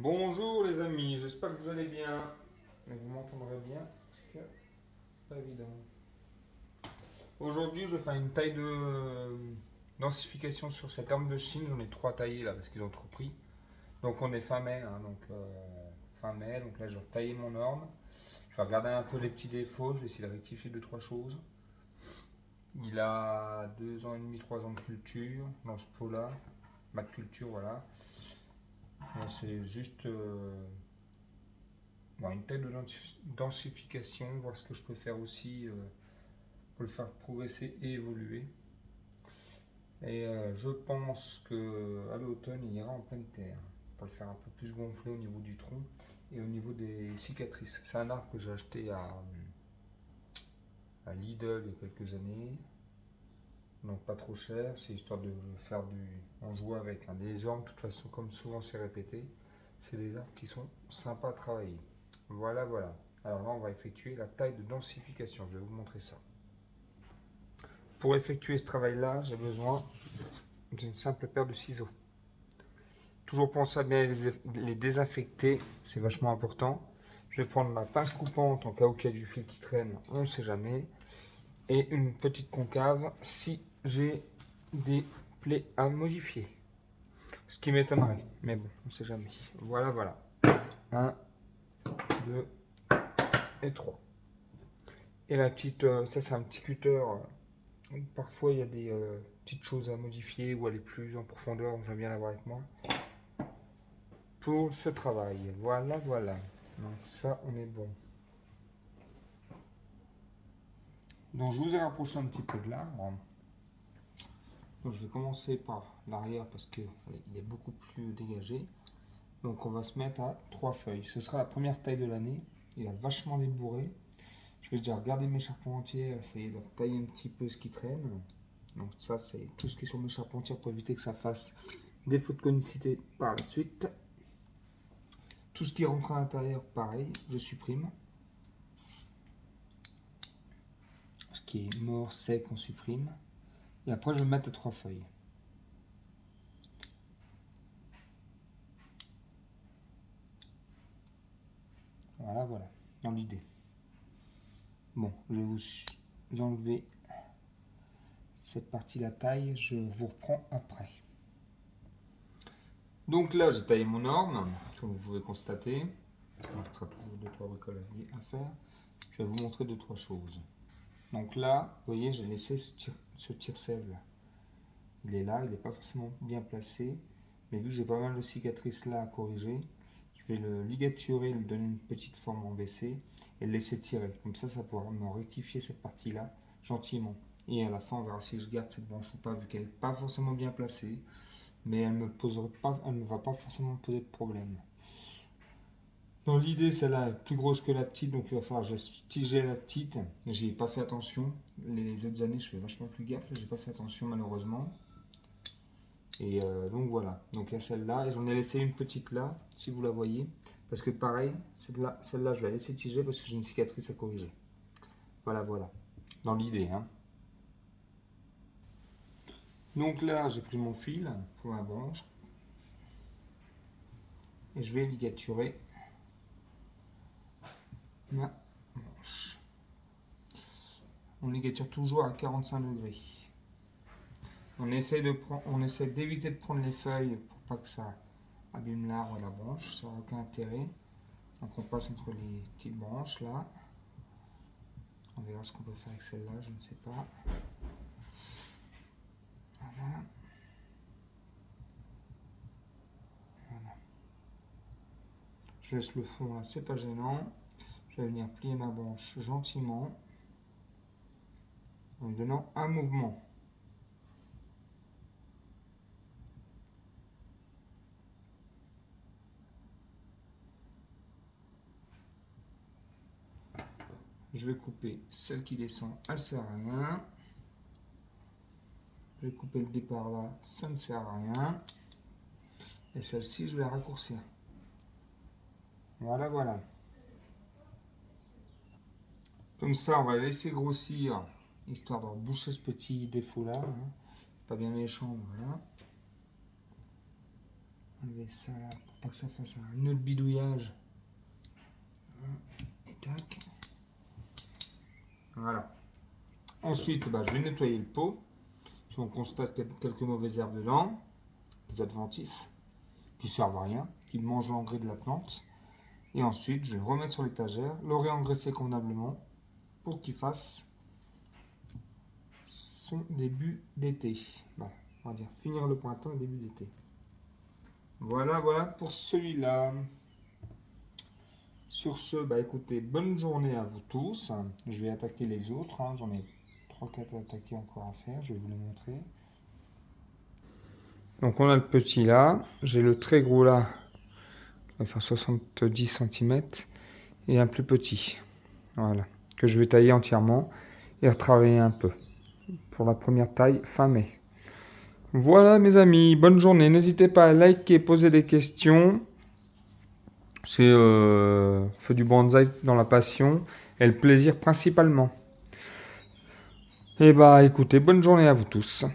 Bonjour les amis, j'espère que vous allez bien. Et vous m'entendrez bien parce que pas évident. Aujourd'hui, je vais faire une taille de densification sur cette arme de Chine. J'en ai trois taillés là parce qu'ils ont trop pris. Donc on est fin mai, hein, fin mai. Donc là, je vais tailler mon orme. Je vais regarder un peu les petits défauts. Je vais essayer de rectifier deux trois choses. Il a 2 ans et demi, 3 ans de culture dans ce pot-là. Ma culture, voilà. C'est juste bon, une taille de densification, voir ce que je peux faire aussi pour le faire progresser et évoluer. Et je pense que à l'automne, il ira en pleine terre pour le faire un peu plus gonfler au niveau du tronc et au niveau des cicatrices. C'est un arbre que j'ai acheté à Lidl il y a quelques années, donc pas trop cher. C'est histoire de faire en jouer avec. Des ormes, de toute façon, comme souvent c'est répété, c'est des arbres qui sont sympas à travailler. Voilà, voilà. Alors là, on va effectuer la taille de densification. Je vais vous montrer ça. Pour effectuer ce travail-là, j'ai besoin d'une simple paire de ciseaux. Toujours penser à bien les désinfecter, c'est vachement important. Je vais prendre ma pince coupante en cas où il y a du fil qui traîne, on ne sait jamais. Et une petite concave si j'ai des plaies à modifier. Ce qui m'étonnerait, mais bon, on ne sait jamais. Voilà, voilà. 1, 2 et 3. Et la petite, ça c'est un petit cutter. Parfois il y a des petites choses à modifier ou aller plus en profondeur, donc j'aime bien l'avoir avec moi. Pour ce travail, voilà, voilà. Donc ça, on est bon. Donc je vous ai rapproché un petit peu de l'arbre. Donc je vais commencer par l'arrière parce qu'il est beaucoup plus dégagé. Donc on va se mettre à 3 feuilles. Ce sera la première taille de l'année. Il a vachement débourré. Je vais déjà regarder mes charpentiers, essayer de tailler un petit peu ce qui traîne. Donc ça, c'est tout ce qui est sur mes charpentiers pour éviter que ça fasse défaut de conicité par la suite. Tout ce qui rentre à l'intérieur, pareil, je supprime. Ce qui est mort, sec, on supprime. Et après, je vais mettre à 3 feuilles. Voilà, voilà, dans l'idée. Bon, je vais vous enlever cette partie la taille, je vous reprends après. Donc là, j'ai taillé mon orme, comme vous pouvez constater. Il restera toujours 2-3 bricolages à faire. Je vais vous montrer 2-3 choses. Donc là, vous voyez, j'ai laissé ce tire-sève là. Il est là, il n'est pas forcément bien placé. Mais vu que j'ai pas mal de cicatrices là à corriger, je vais le ligaturer, lui donner une petite forme en WC et le laisser tirer. Comme ça pourra me rectifier cette partie-là gentiment. Et à la fin, on verra si je garde cette branche ou pas, vu qu'elle n'est pas forcément bien placée. Mais elle ne va pas forcément me poser de problème. Dans l'idée, celle-là est plus grosse que la petite, donc il va falloir que je tiger la petite. J'ai pas fait attention. Les autres années, je fais vachement plus gaffe. J'ai pas fait attention malheureusement. Et donc voilà. Donc il y a celle-là. Et j'en ai laissé une petite là, si vous la voyez. Parce que pareil, celle-là, je vais la laisser tiger parce que j'ai une cicatrice à corriger. Voilà, voilà. Dans l'idée, hein. Donc là, j'ai pris mon fil pour ma branche. Et je vais ligaturer ma branche. On ligature toujours à 45 degrés. On essaie d'éviter de prendre les feuilles pour pas que ça abîme l'arbre et la branche, ça n'a aucun intérêt. Donc on passe entre les petites branches là. On verra ce qu'on peut faire avec celle-là, je ne sais pas. Voilà. Voilà. Je laisse le fond là, c'est pas gênant. Je vais venir plier ma branche gentiment en donnant un mouvement. Je vais couper celle qui descend, elle sert à rien. Je vais couper le départ là, ça ne sert à rien. Et celle-ci, je vais la raccourcir. Voilà, voilà. Comme ça, on va laisser grossir, histoire de boucher ce petit défaut là. Hein. Pas bien méchant, voilà. enlever ça là pour pas que ça fasse un nœud de bidouillage. Et tac. Voilà. Ensuite, je vais nettoyer le pot. Si on constate quelques mauvaises herbes dedans, des adventices qui servent à rien, qui mangent l'engrais de la plante. Et ensuite, je vais le remettre sur l'étagère, le réengraisser convenablement pour qu'il fasse son début d'été. On va dire finir le printemps et début d'été. Voilà pour celui-là. Sur ce, écoutez, bonne journée à vous tous. Je vais attaquer les autres. J'en ai 3-4 attaqués encore à faire. Je vais vous les montrer. Donc on a le petit là. J'ai le très gros là. Il va faire 70 cm. Et un plus petit. Voilà. Que je vais tailler entièrement. Et retravailler un peu. Pour la première taille fin mai. Voilà mes amis. Bonne journée. N'hésitez pas à liker, poser des questions. C'est fait du bonsaï dans la passion et le plaisir principalement. Et écoutez, bonne journée à vous tous.